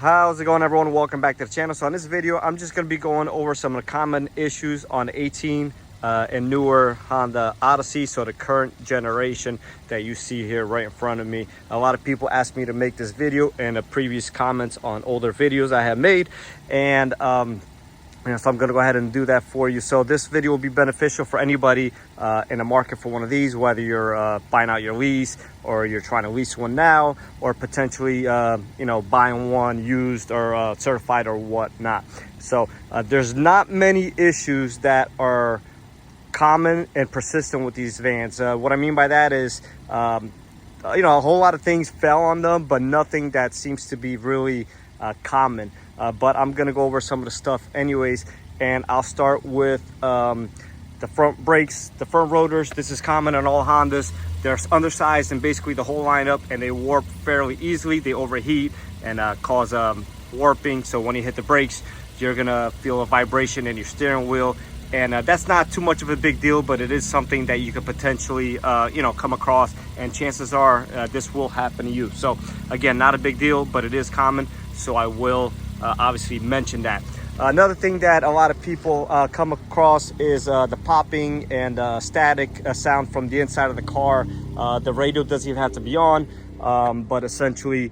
How's it going, everyone? Welcome back to the channel. So in this video, I'm just going to be going over some of the common issues on the 18 and newer Honda Odyssey, so the current generation that you see here right in front of me. A lot of people asked me to make this video in the previous comments on older videos I have made, and so I'm going to go ahead and do that for you. So this video will be beneficial for anybody in the market for one of these, whether you're buying out your lease or you're trying to lease one now, or potentially buying one used or certified or whatnot. So there's not many issues that are common and persistent with these vans. What I mean by that is a whole lot of things fell on them, but nothing that seems to be really common. But I'm gonna go over some of the stuff anyways, and I'll start with the front brakes, the front rotors. This is common on all Hondas. They're undersized and basically the whole lineup, and they warp fairly easily. They overheat and cause warping. So when you hit the brakes, you're gonna feel a vibration in your steering wheel, and that's not too much of a big deal, but it is something that you could potentially come across, and chances are this will happen to you. So again, not a big deal, but it is common, so I will obviously mention that. Another thing that a lot of people come across is the popping and static sound from the inside of the car. The radio doesn't even have to be on, but essentially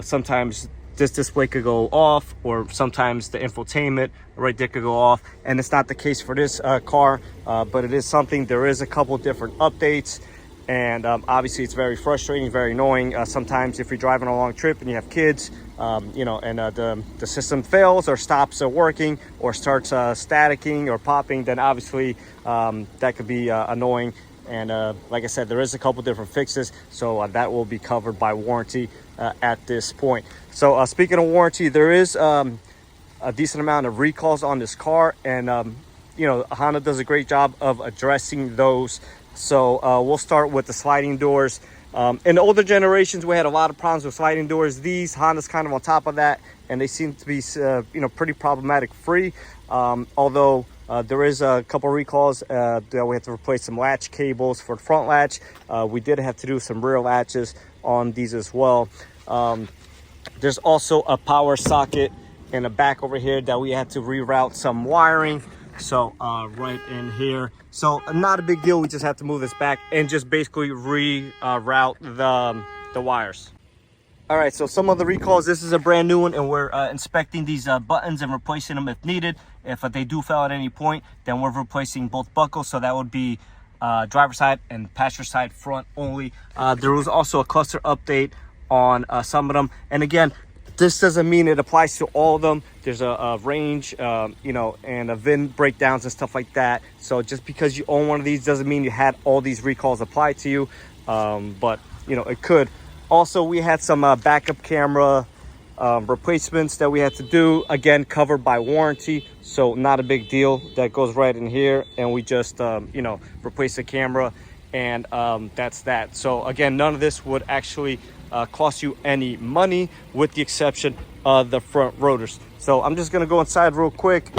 sometimes this display could go off, or sometimes the infotainment right there could go off, and it's not the case for this car, but it is something. There is a couple different updates, and obviously it's very frustrating, very annoying. Sometimes if you're driving a long trip and you have kids, and the system fails or stops working or starts staticking or popping, then obviously that could be annoying. And like I said, there is a couple different fixes, so that will be covered by warranty at this point. So speaking of warranty, there is a decent amount of recalls on this car, and Honda does a great job of addressing those. So we'll start with the sliding doors. In the older generations, we had a lot of problems with sliding doors. These Honda's kind of on top of that, and they seem to be pretty problematic free. Although there is a couple recalls that we have to replace some latch cables for the front latch. We did have to do some rear latches on these as well. There's also a power socket in the back over here that we had to reroute some wiring. So right in here, so not a big deal. We just have to move this back and just basically reroute the wires. All right, so some of the recalls. This is a brand new one, and we're inspecting these buttons and replacing them if needed. If they do fail at any point, then we're replacing both buckles. So that would be driver side and passenger side front only. There was also a cluster update on some of them, and again, this doesn't mean it applies to all of them. There's a range, and a VIN breakdowns and stuff like that. So just because you own one of these doesn't mean you had all these recalls apply to you, but it could. Also, we had some backup camera replacements that we had to do, again covered by warranty, so not a big deal. That goes right in here, and we just replace the camera, and that's that. So again, none of this would actually cost you any money, with the exception of the front rotors. So I'm just gonna go inside real quick.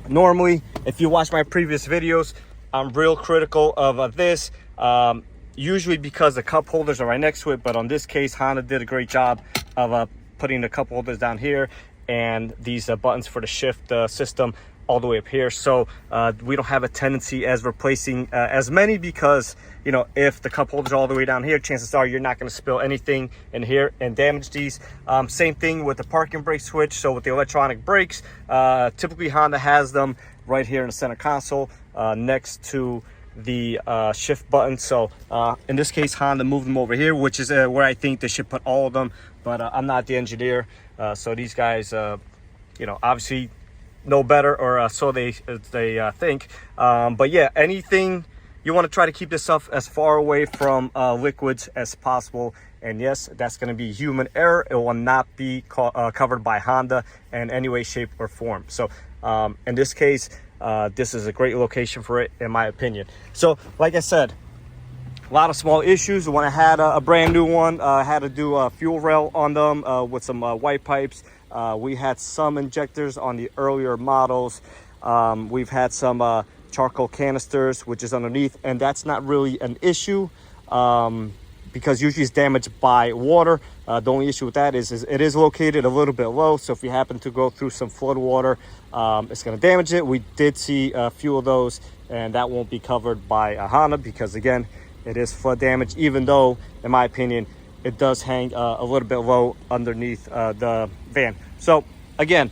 Normally, if you watch my previous videos, I'm real critical of this, usually because the cup holders are right next to it, but on this case, Honda did a great job of putting the cup holders down here, and these buttons for the shift system all the way up here. So we don't have a tendency as replacing as many, because if the cup holders are all the way down here, chances are you're not going to spill anything in here and damage these. Same thing with the parking brake switch. So with the electronic brakes, typically Honda has them right here in the center console next to the shift button. So in this case, Honda moved them over here, which is where I think they should put all of them, but I'm not the engineer, so these guys obviously know better, or so they think. But yeah, anything you want to try to keep this stuff as far away from liquids as possible. And yes, that's going to be human error. It will not be covered by Honda in any way, shape, or form. So in this case, this is a great location for it, in my opinion. So like I said, a lot of small issues. When I had a brand new one, I had to do a fuel rail on them with some white pipes. We had some injectors on the earlier models. We've had some charcoal canisters, which is underneath, and that's not really an issue. because usually it's damaged by water. The only issue with that is it is located a little bit low, so if you happen to go through some flood water, it's going to damage it. We did see a few of those, and that won't be covered by a Honda because, again, it is flood damage, even though, in my opinion, it does hang a little bit low underneath the van. So again,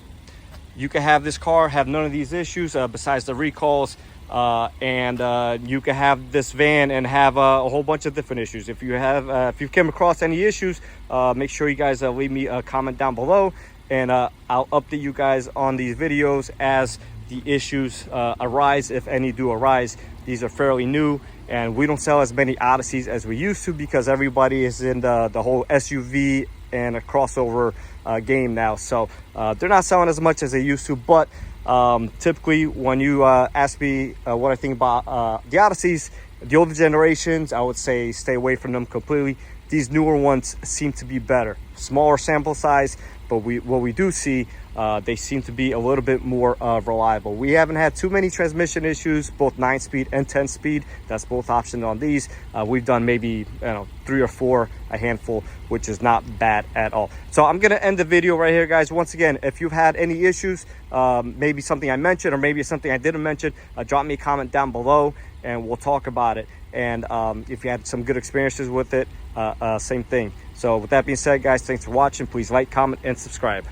you can have this car, have none of these issues besides the recalls, and you can have this van and have a whole bunch of different issues. If you have, if you came across any issues, make sure you guys leave me a comment down below, and I'll update you guys on these videos as the issues arise, if any do arise. These are fairly new, and we don't sell as many Odysseys as we used to because everybody is in the whole SUV and a crossover game now, so they're not selling as much as they used to. But typically when you ask me what I think about the Odysseys, the older generations, I would say stay away from them completely. These newer ones seem to be better. Smaller sample size, but what we do see, they seem to be a little bit more reliable. We haven't had too many transmission issues, both 9-speed and 10-speed. That's both options on these. We've done maybe 3 or 4, a handful, which is not bad at all. So I'm gonna end the video right here, guys. Once again, if you've had any issues, maybe something I mentioned or maybe something I didn't mention, drop me a comment down below and we'll talk about it. And if you had some good experiences with it, same thing. So with that being said, guys, thanks for watching. Please like, comment, and subscribe.